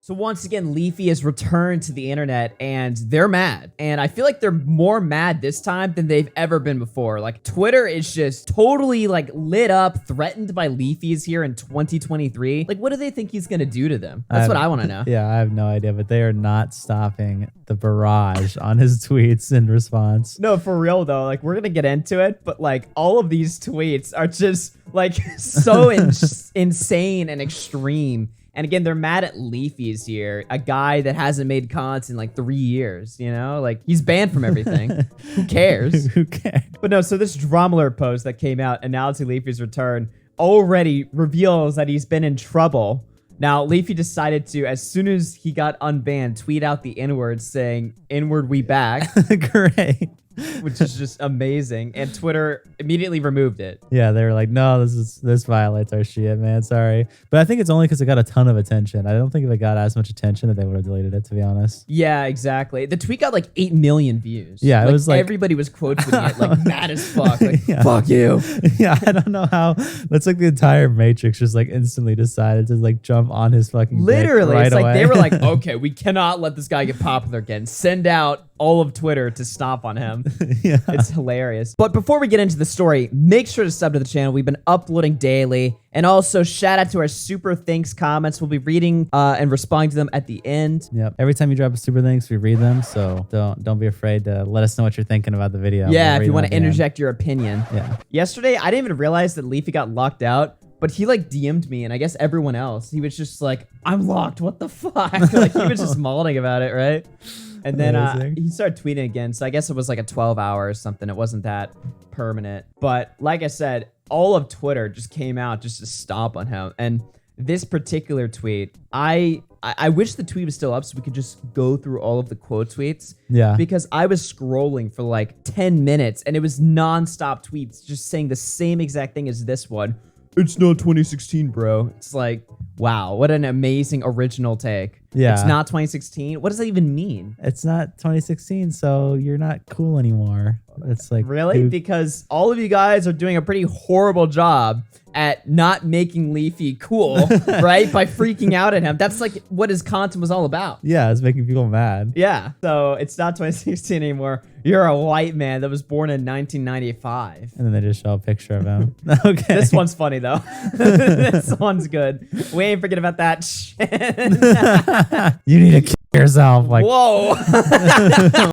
So once again, Leafy has returned to the internet and they're mad. And I feel like they're more mad this time than they've ever been before. Like Twitter is just totally like lit up, threatened by Leafy's here in 2023. Like what do they think he's going to do to them? That's what I want to know. Yeah, I have no idea, but they are not stopping the barrage on his tweets in response. No, for real though, like we're going to get into it, but like all of these tweets are just like so insane and extreme. And again, they're mad at Leafy's here, a guy that hasn't made content in like 3 years, you know? Like, he's banned from everything. Who cares? Who cares? But no, so this Drama Alert post that came out announcing Leafy's return already reveals that he's been in trouble. Now, Leafy decided to, as soon as he got unbanned, tweet out the N-word saying, "N-word, we back." Great. Which is just amazing. And Twitter immediately removed it. Yeah, they were like, no, this violates our shit, man. Sorry. But I think it's only because it got a ton of attention. I don't think if it got as much attention that they would have deleted it, to be honest. Yeah, exactly. The tweet got like 8 million views. Yeah, it was like everybody was quote tweeting it like mad as fuck. Like, yeah. Fuck you. Yeah, I don't know how. That's like the entire Matrix just like instantly decided to like jump on his fucking literally right it's away. like they were like, okay, we cannot let this guy get popular again. Send out all of Twitter to stomp on him. Yeah. It's hilarious. But before we get into the story, make sure to sub to the channel. We've been uploading daily. And also shout out to our super thanks comments. We'll be reading and responding to them at the end. Yep. Every time you drop a super thanks, we read them. So don't be afraid to let us know what you're thinking about the video. Yeah, We'll if you want read to them at the interject your opinion. Yeah. Yesterday, I didn't even realize that Leafy got locked out. But he like DM'd me and I guess everyone else. He was just like, I'm locked. What the fuck? Like he was just mauling about it, right? And then he started tweeting again. So I guess it was like a 12-hour or something. It wasn't that permanent. But like I said, all of Twitter just came out just to stomp on him. And this particular tweet, I wish the tweet was still up so we could just go through all of the quote tweets. Yeah. Because I was scrolling for like 10 minutes and it was nonstop tweets just saying the same exact thing as this one. It's not 2016, bro. It's like, wow, what an amazing original take. Yeah. It's not 2016. What does that even mean? It's not 2016, so you're not cool anymore. It's like, really? dude. Because all of you guys are doing a pretty horrible job at not making Leafy cool, right? By freaking out at him. That's like what his content was all about. Yeah, it's making people mad. Yeah. So it's not 2016 anymore. You're a white man that was born in 1995. And then they just show a picture of him. Okay. This one's funny though. This one's good. We ain't forget about that shit. You need to kill yourself. Like, whoa.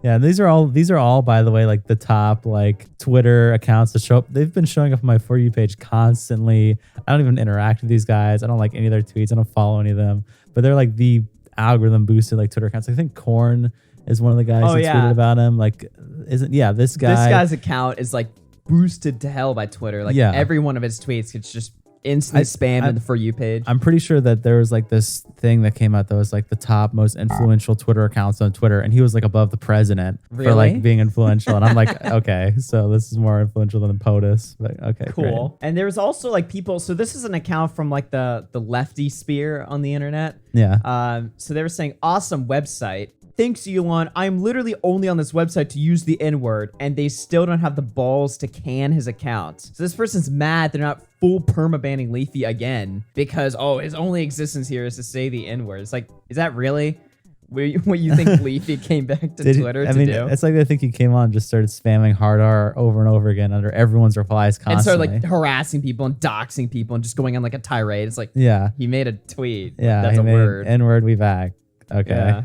Yeah, these are all by the way, like the top like Twitter accounts that show up. They've been showing up on my For You page constantly. I don't even interact with these guys. I don't like any of their tweets. I don't follow any of them. But they're like the algorithm boosted like Twitter accounts. I think Korn is one of the guys who tweeted about him. Like, this guy's account is like boosted to hell by Twitter. Like every one of his tweets gets just instantly spammed in the For You page. I'm pretty sure that there was like this thing that came out that was like the top most influential Twitter accounts on Twitter, and he was like above the president for like being influential. And I'm like, okay, so this is more influential than POTUS. But okay, cool. Great. And there was also like people. So this is an account from like the lefty sphere on the internet. Yeah. So they were saying, awesome website. Thanks, Elon. I'm literally only on this website to use the N-word, and they still don't have the balls to can his account. So this person's mad they're not full perma-banning Leafy again because, oh, his only existence here is to say the N-word. It's like, is that really what you think Leafy came back to Twitter to do? It's like they think he came on and just started spamming hard R over and over again under everyone's replies constantly. And started like harassing people and doxing people and just going on like a tirade. It's like, yeah, he made a tweet. Yeah, that's a word. N-word, we back. Okay. Yeah.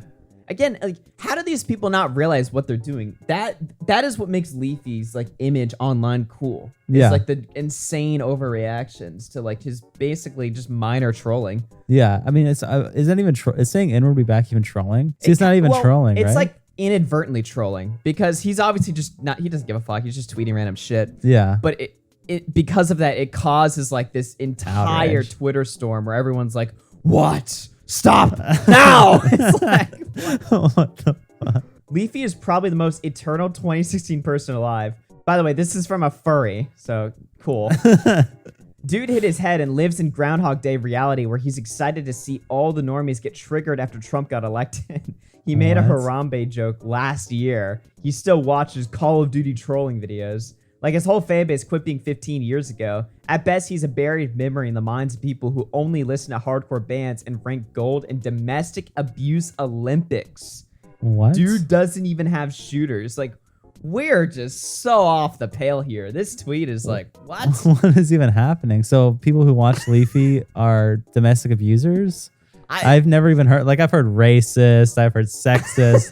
Again, like, how do these people not realize what they're doing? That is what makes Leafy's like image online cool. Yeah, it's like the insane overreactions to like his basically just minor trolling. Yeah, I mean, is that even is saying N-word be back even trolling? See, it's not even trolling. It's right? like inadvertently trolling because he's obviously just not. He doesn't give a fuck. He's just tweeting random shit. Yeah, but it because of that, it causes like this entire outrage. Twitter storm where everyone's like, "What? Stop now!" It's like, what the fuck? Leafy is probably the most eternal 2016 person alive. By the way, this is from a furry, so cool. Dude hit his head and lives in Groundhog Day reality where he's excited to see all the normies get triggered after Trump got elected. He made a Harambe joke last year. He still watches Call of Duty trolling videos. Like his whole fan base quit being 15 years ago. At best, he's a buried memory in the minds of people who only listen to hardcore bands and rank gold in domestic abuse Olympics. What? Dude doesn't even have shooters. Like, we're just so off the pale here. This tweet is like, what? What is even happening? So people who watch Leafy are domestic abusers? I've never even heard, like I've heard racist, I've heard sexist.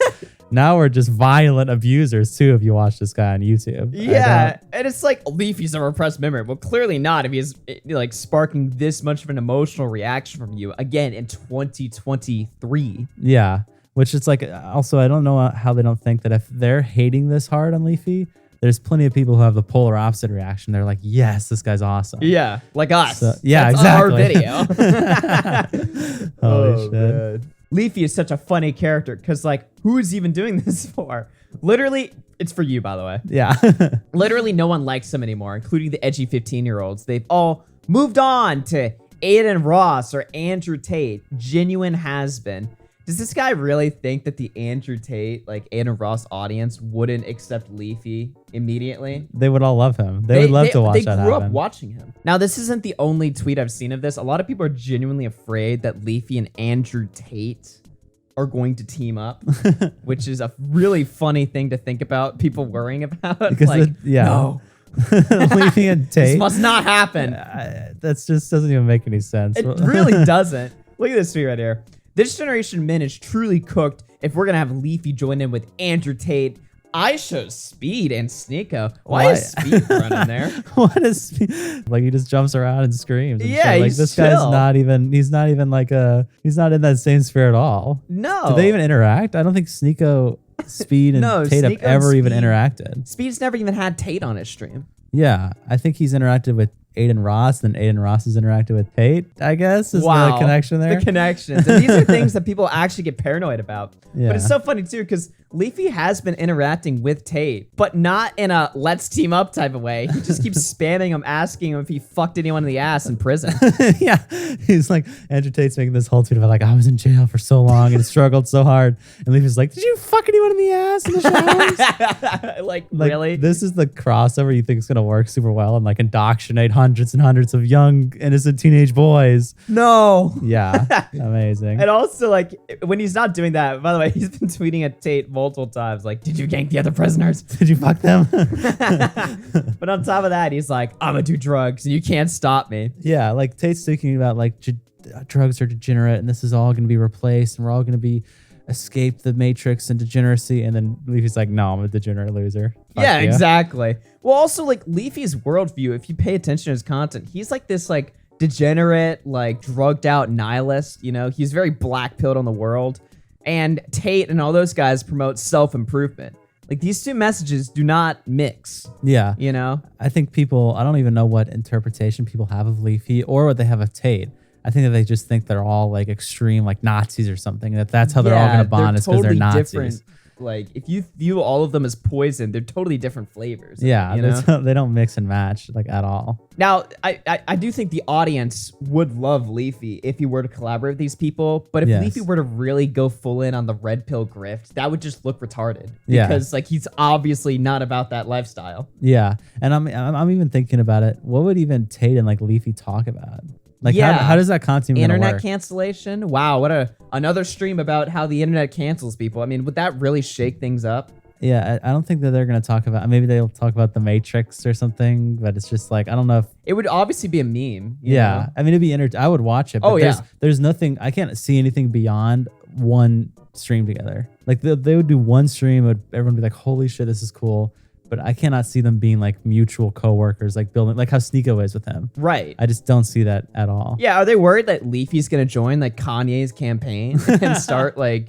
Now we're just violent abusers too if you watch this guy on YouTube. Yeah, and it's like Leafy's a repressed memory. Well, clearly not if he's like sparking this much of an emotional reaction from you again in 2023. Yeah, which it's like also I don't know how they don't think that if they're hating this hard on Leafy, there's plenty of people who have the polar opposite reaction. They're like, yes, this guy's awesome. Yeah, like us. So, yeah, that's exactly. our video. Holy shit. Man. Leafy is such a funny character because, like, who is even doing this for? Literally, it's for you, by the way. Yeah. Literally, no one likes him anymore, including the edgy 15-year-olds. They've all moved on to Aiden Ross or Andrew Tate. Genuine has-been. Does this guy really think that the Andrew Tate, like Aiden Ross audience wouldn't accept Leafy immediately? They would all love him. They would love to watch that happen. They grew up watching him. Now, this isn't the only tweet I've seen of this. A lot of people are genuinely afraid that Leafy and Andrew Tate are going to team up, which is a really funny thing to think about. People worrying about. Because like, no. Leafy and Tate. This must not happen. That's just doesn't even make any sense. It really doesn't. Look at this tweet right here. This generation men is truly cooked if we're going to have Leafy join in with Andrew Tate. I show Speed and Sneeko. Why is Speed running there? What is Speed? Like he just jumps around and screams. And yeah, shit. Like he's this chill. guy's not even, he's not even like he's not in that same sphere at all. No. Do they even interact? I don't think Sneeko, Speed, and Tate have ever even interacted. Speed's never even had Tate on his stream. Yeah, I think he's interacted with Aiden Ross, then Aiden Ross has interacted with Tate, I guess, is the connection there. The connections. And these are things that people actually get paranoid about. Yeah. But it's so funny, too, because Leafy has been interacting with Tate, but not in a let's team up type of way. He just keeps spamming him, asking him if he fucked anyone in the ass in prison. Yeah, he's like, Andrew Tate's making this whole tweet about like, I was in jail for so long and struggled so hard. And Leafy's like, did you fuck anyone in the ass in the showers? like, really? This is the crossover you think is going to work super well and like indoctrinate hundreds and hundreds of young, innocent teenage boys. No. Yeah, amazing. And also, like, when he's not doing that, by the way, he's been tweeting at Tate multiple times, like, did you gank the other prisoners? Did you fuck them? But on top of that, he's like, I'm gonna do drugs and you can't stop me. Yeah, like Tate's thinking about like drugs are degenerate and this is all going to be replaced and we're all going to be escape the matrix and degeneracy. And then Leafy's like, no, I'm a degenerate loser. Fuck yeah, you. exactly. Well, also like Leafy's worldview, if you pay attention to his content, he's like this like degenerate, like drugged out nihilist, you know, he's very black-pilled on the world. And Tate and all those guys promote self-improvement. Like these two messages do not mix. Yeah. You know? I think people, I don't even know what interpretation people have of Leafy or what they have of Tate. I think that they just think they're all like extreme, like Nazis or something. That's how they're all going to bond is because they're Nazis. Different. Like if you view all of them as poison, they're totally different flavors. Yeah, you know? They don't mix and match like at all. Now, I do think the audience would love Leafy if he were to collaborate with these people. But if Leafy were to really go full in on the red pill grift, that would just look retarded. Because like he's obviously not about that lifestyle. Yeah, and I'm even thinking about it. What would even Tate and like Leafy talk about? Like how does that content internet work? Cancellation? Wow, what another stream about how the internet cancels people. I mean, would that really shake things up? Yeah, I don't think that they're going to talk about, maybe they'll talk about the Matrix or something, but it's just like, I don't know if... It would obviously be a meme. You know? I mean, it'd be I would watch it, but there's nothing, I can't see anything beyond one stream together. Like they would do one stream, everyone would be like, holy shit, this is cool. But I cannot see them being like mutual coworkers, like building, like how Sneeko is with him. Right. I just don't see that at all. Yeah. Are they worried that Leafy's going to join like Kanye's campaign and start like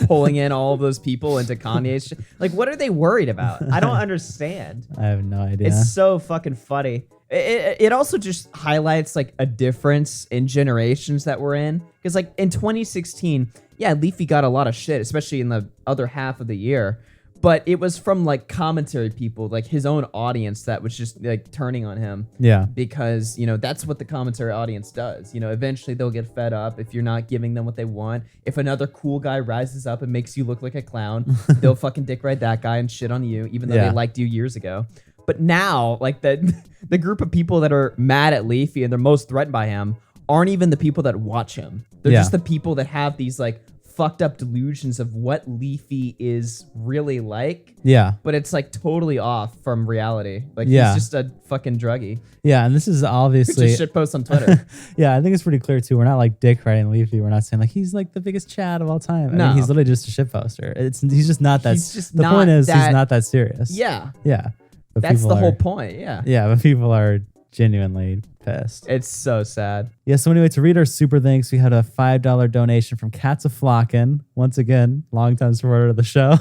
pulling in all of those people into Kanye's? Like, what are they worried about? I don't understand. I have no idea. It's so fucking funny. It also just highlights like a difference in generations that we're in. Because like in 2016, yeah, Leafy got a lot of shit, especially in the other half of the year. But it was from like commentary people, like his own audience that was just like turning on him. Yeah. Because, you know, that's what the commentary audience does. You know, eventually they'll get fed up if you're not giving them what they want. If another cool guy rises up and makes you look like a clown, they'll fucking dick ride that guy and shit on you, even though they liked you years ago. But now, like the group of people that are mad at Leafy and they're most threatened by him aren't even the people that watch him. They're just the people that have these like fucked up delusions of what Leafy is really like. Yeah. But it's like totally off from reality. Like he's just a fucking druggie. Yeah, and this is obviously just shit posts on Twitter. Yeah, I think it's pretty clear too. We're not like dick riding Leafy. We're not saying like he's like the biggest Chad of all time. I mean, he's literally just a shit poster. He's just not that. The point is he's not that serious. Yeah. Yeah. But that's the whole point. Yeah. Yeah, but people are genuinely pissed. It's so sad. Yeah, so anyway, to read our super thanks, we had a $5 donation from Cats a Flockin'. Once again, longtime supporter of the show.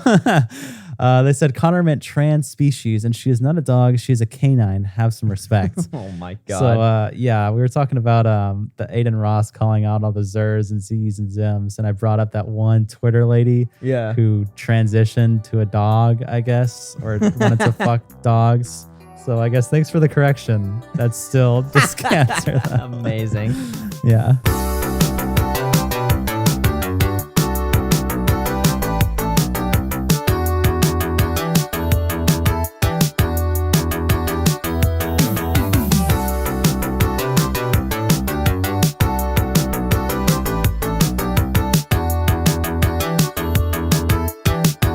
They said Connor meant trans species, and she is not a dog. She is a canine. Have some respect. Oh my God. So yeah, we were talking about the Aiden Ross calling out all the Zers and Z's and Zims, and I brought up that one Twitter lady who transitioned to a dog, I guess, or wanted to fuck dogs. So I guess thanks for the correction. That's still just cancer. Amazing. Yeah.